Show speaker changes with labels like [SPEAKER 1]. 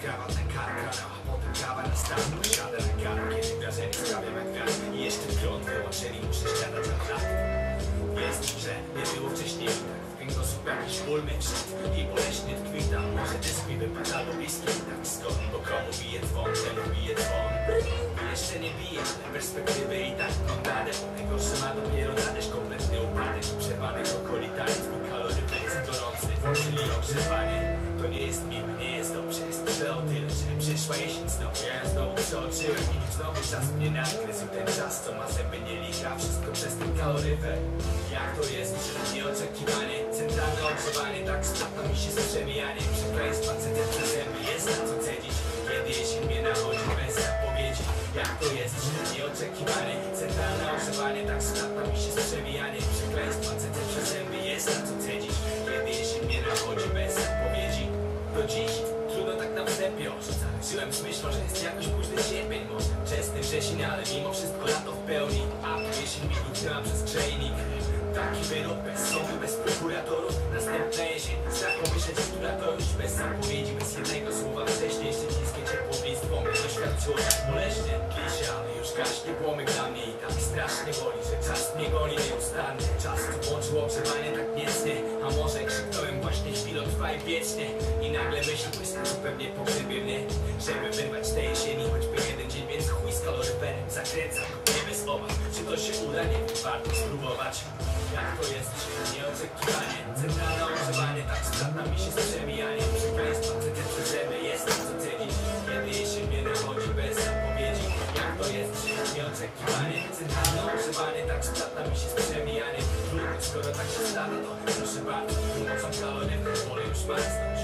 [SPEAKER 1] krawat na kark, a potem kawa na stan. Siadę na garb, kiedy wrażenie sprawiam jak wiatr. I jeszcze prąd wyłączeni, muszę ściadać od lat. Jest, że nie było wcześniej tak. W kręgosłup jakiś ból męczny i boleśnie tkwi tam. Może dysk mi wypada do bliskiej. Tak skąd, bo komu bije dzwon, temu bije dzwon. Jeszcze nie bije, ale perspektywy i tak mam radę. Najgorsze ma dopiero nadejść kompletny upadek. Przepadek okolitaniec, bo kaloryfer jest gorący. Czyli ogrzewanie. To nie jest miłe, nie jest dobrze. Jest tyle o tyle, że przyszła jesień znowu. Ja znowu przeoczyłem i znowu czas mnie nadgryzł. Ten czas, co ma zęby nie lika. Wszystko przez ten kaloryfer. Jak to jest, że nieoczekiwanie. Centralne ogrzewanie, tak stopno mi się z przemijaniem. Przekleństwa, CTC zęby, jest na co cedzić. Kiedy jesień mnie nachodzi bez zapowiedzi. Jak to jest, że nieoczekiwanie. Centralne ogrzewanie, tak stopno mi się z przemijaniem. Przekleństwa, CTC zęby, jest na co cedzić. Kiedy jesień mnie nachodzi bez zapowiedzi. Do dziś trudno tak na wstępie orzucać. Żyłem z myślą, że jest jakoś późny sierpień, może wczesny wrzesień, ale mimo wszystko lato w pełni. A tu jesień mi utknęła przez grzejnik. Taki wyrok bez sądu, bez prokuratorów. Następna jesień, strach pomyśleć, która to już bez zapowiedzi, bez jednego słowa wcześniej. Szczecińskie ciepłownictwo mnie doświadczyło tak boleśnie. Klisze, ale już gaśnie płomyk dla mnie i tak strasznie boli, że czas mnie goni nieustannie. Czas, co włączył ogrzewanie tak mięsnie. A może krzyknąłem właśnie chwilą trwa i wiecznie. I nagle myśl błyskasz pewnie pogrzebie mnie. Żeby wyrwać tej jesieni choćby jeden dzień, więc chuj z kaloryferem zakręcam go nie bez obaw. Czy to się uda? Nie wiem, warto spróbować. Jak to jest, że nieoczekiwanie. Centralne ogrzewanie, tak sprawdza mi się z przemijaniem. Przekleństwa, CTC zęby, jest na co cenić. Kiedy jesień mnie nachodzi bez zapowiedzi. Jak to jest, że nieoczekiwanie. Centralne ogrzewanie, tak sprawdza mi się z przemijaniem. Trudno, skoro tak się stanie, to proszę bardzo, pomocą kaloryfer wolę już marznąć.